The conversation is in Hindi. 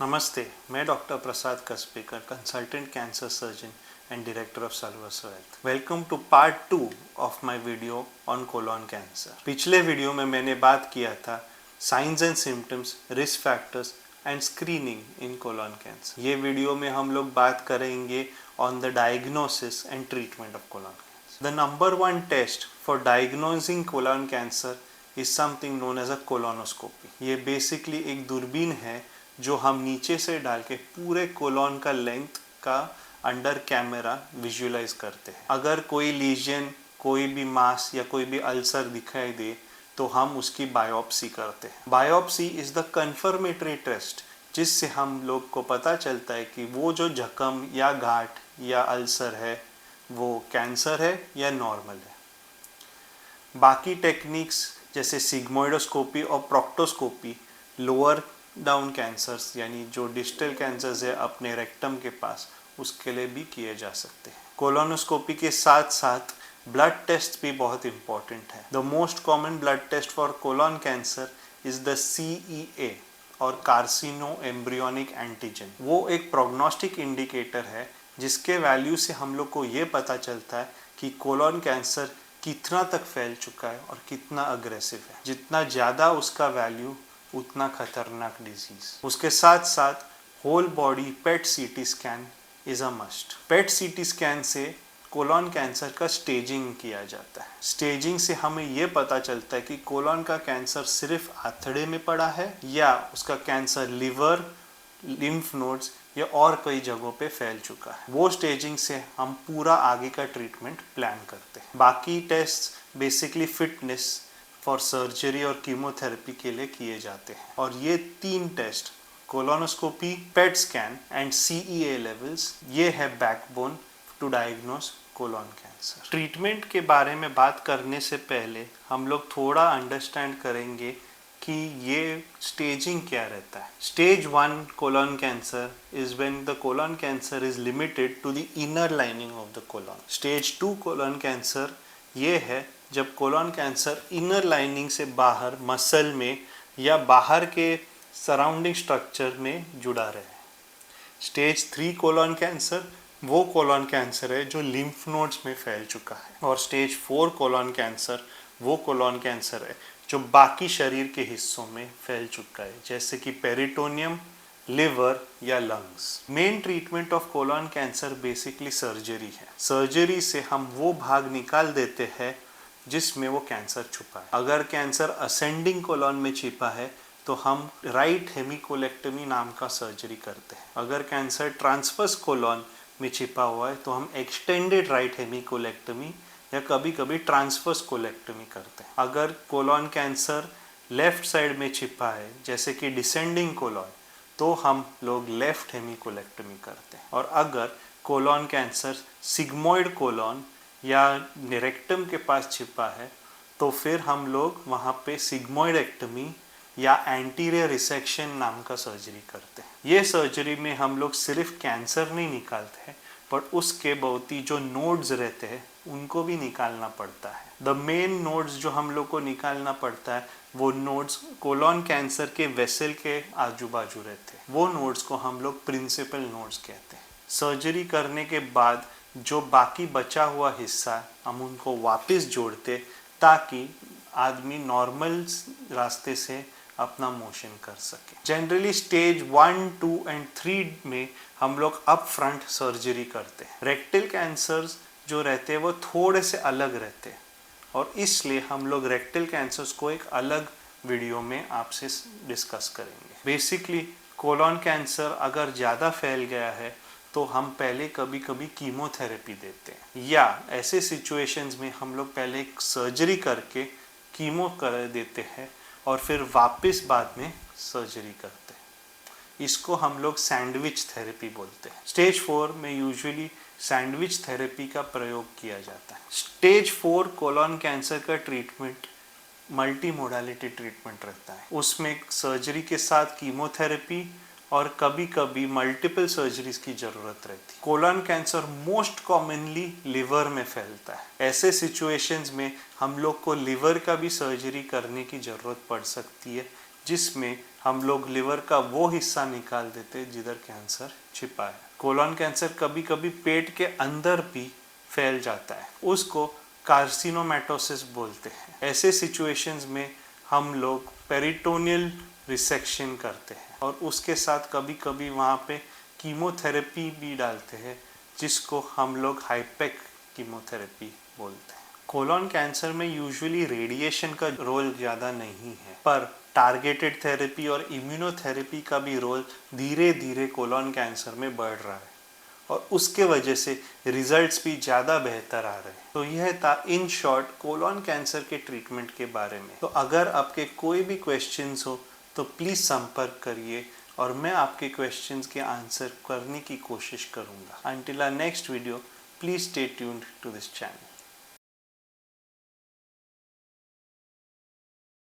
नमस्ते, मैं doctor Prasad Kasbekar, consultant cancer surgeon and director of Sarvas health. Welcome to part 2 of my video on colon cancer. पिछले वीडियो में मैंने बात किया था signs and symptoms, risk factors and screening in colon cancer. ये वीडियो में हम लोग बात करेंगे on the diagnosis and treatment of colon cancer. The number 1 test for diagnosing colon cancer is something known as a colonoscopy. ये बेसिकली एक दूरबीन है जो हम नीचे से डाल के पूरे कोलोन का लेंथ का अंडर कैमरा विजुअलाइज करते हैं। अगर कोई लीजन, कोई भी मास या कोई भी अल्सर दिखाई दे तो हम उसकी बायोप्सी करते हैं। Biopsy is the confirmatory test जिससे हम लोग को पता चलता है कि वो जो जख्म या गांठ या अल्सर है वो कैंसर है या नॉर्मल है। बाकी टेक्निक्स जैसे सिग्मोइडोस्कोपी और प्रोक्टोस्कोपी लोअर डाउन कैंसर्स यानी जो डिस्टल कैंसर्स है अपने रेक्टम के पास, उसके लिए भी किए जा सकते हैं। कोलोनोस्कोपी के साथ साथ ब्लड टेस्ट भी बहुत इंपॉर्टेंट है। The most common blood test for colon cancer is the CEA और कार्सिनो एम्ब्रियोनिक एंटीजन। वो एक प्रोग्नोस्टिक इंडिकेटर है जिसके वैल्यू से हम लोग को ये पता चलता है कि कोलोन कैंसर कितना तक फैल चुका है और कितना अग्रेसिव है। जितना ज़्यादा उसका वैल्यू उतना खतरनाक डिजीज। उसके साथ साथ whole body PET CT scan is a must. PET CT scan से कोलोन कैंसर का स्टेजिंग किया जाता है। स्टेजिंग से हमें यह पता चलता है कि कोलोन का कैंसर सिर्फ आंतड़े में पड़ा है या उसका कैंसर लिवर, लिम्फ नोड्स या और कई जगहों पे फैल चुका है। वो स्टेजिंग से हम पूरा आगे का ट्रीटमेंट प्लान करते हैं। बाकी test basically fitness for surgery और कीमोथेरेपी के लिए किए जाते हैं। और ये 3 test colonoscopy, PET scan and CEA levels, ये है backbone to diagnose colon cancer. Treatment के बारे में बात करने से पहले हम लोग थोड़ा अंडरस्टैंड करेंगे कि ये स्टेजिंग क्या रहता है। Stage 1 colon cancer is when the colon cancer is limited to the inner lining of the colon. Stage 2 colon cancer ये है जब कोलोन कैंसर इनर लाइनिंग से बाहर मसल में या बाहर के सराउंडिंग स्ट्रक्चर में जुड़ा रहे। स्टेज 3 कोलोन कैंसर वो कोलोन कैंसर है जो लिम्फ नोड्स में फैल चुका है। और स्टेज 4 कोलोन कैंसर वो कोलोन कैंसर है जो बाकी शरीर के हिस्सों में फैल चुका है, जैसे कि पेरिटोनियम, लिवर या lungs. Main treatment of colon cancer basically surgery है। सर्जरी से हम वो भाग निकाल देते हैं जिसमें वो कैंसर छुपा है। अगर कैंसर असेंडिंग कोलोन में छिपा है तो हम राइट हेमिकोलेक्टमी नाम का सर्जरी करते हैं। अगर कैंसर ट्रांसवर्स कोलोन में छिपा हुआ है तो हम एक्सटेंडेड राइट हेमिकोलेक्टमी या कभी कभी ट्रांसवर्स कोलेक्टमी करते हैं। अगर कोलोन कैंसर लेफ्ट साइड में छिपा है जैसे कि डिसेंडिंग कोलोन तो हम लोग लेफ्ट हेमिकोलेक्टमी करते हैं। और अगर कोलोन कैंसर सिग्मोइड कोलोन या रेक्टम के पास छिपा है तो फिर हम लोग वहाँ पे सिग्मोइडेक्टमी या एंटीरियर रिसेक्शन नाम का सर्जरी करते हैं। ये सर्जरी में हम लोग सिर्फ कैंसर नहीं निकालते हैं पर उसके बहुत ही जो नोड्स रहते हैं उनको भी निकालना पड़ता है। द मेन नोड्स जो हम लोग को निकालना पड़ता है वो नोड्स कोलोन कैंसर के वेसल के आजू बाजू रहते हैं। वो नोड्स को हम लोग प्रिंसिपल नोड्स कहते हैं। सर्जरी करने के बाद जो बाकी बचा हुआ हिस्सा हम उनको वापस जोड़ते ताकि आदमी नॉर्मल रास्ते से अपना मोशन कर सके। जनरली स्टेज 1, 2 एंड 3 में हम लोग अप फ्रंट सर्जरी करते हैं। रेक्टल कैंसर्स जो रहते हैं वो थोड़े से अलग रहते हैं और इसलिए हम लोग रेक्टल कैंसर्स को एक अलग वीडियो में आपसे डिस्कस करेंगे। बेसिकली कोलोन कैंसर अगर ज़्यादा फैल गया है तो हम पहले कभी कभी कीमोथेरेपी देते हैं या ऐसे सिचुएशंस में हम लोग पहले एक सर्जरी करके कीमो कर देते हैं और फिर वापस बाद में सर्जरी करते हैं। इसको हम लोग सैंडविच थेरेपी बोलते हैं। स्टेज 4 में यूजुअली सैंडविच थेरेपी का प्रयोग किया जाता है। स्टेज 4 कोलोन कैंसर का ट्रीटमेंट मल्टी मोडालिटी ट्रीटमेंट रहता है। उसमें सर्जरी के साथ कीमोथेरेपी और कभी कभी मल्टीपल सर्जरीज की जरूरत रहती है। Colon cancer most commonly liver में फैलता है। ऐसे सिचुएशंस में हम लोग को लिवर का भी सर्जरी करने की जरूरत पड़ सकती है जिसमें हम लोग लिवर का वो हिस्सा निकाल देते जिधर कैंसर छिपा है। कोलोन कैंसर कभी कभी पेट के अंदर भी फैल जाता है, उसको कार्सिनोमैटोसिस बोलते हैं। ऐसे सिचुएशंस में हम लोग पेरिटोनियल रिसेक्शन करते हैं और उसके साथ कभी कभी वहाँ पे कीमोथेरेपी भी डालते हैं, जिसको हम लोग हाइपेक कीमोथेरेपी बोलते हैं। कोलोन कैंसर में यूजुअली रेडिएशन का रोल ज़्यादा नहीं है, पर टारगेटेड थेरेपी और इम्यूनोथेरेपी का भी रोल धीरे धीरे कोलोन कैंसर में बढ़ रहा है और उसके वजह से रिजल्ट्स भी ज़्यादा बेहतर आ रहे हैं। तो यह था इन शॉर्ट कोलोन कैंसर के ट्रीटमेंट के बारे में। तो अगर आपके कोई भी क्वेश्चंस हो तो प्लीज़ संपर्क करिए और मैं आपके क्वेश्चंस के आंसर करने की कोशिश करूँगा। Until our next video, please stay tuned to this channel.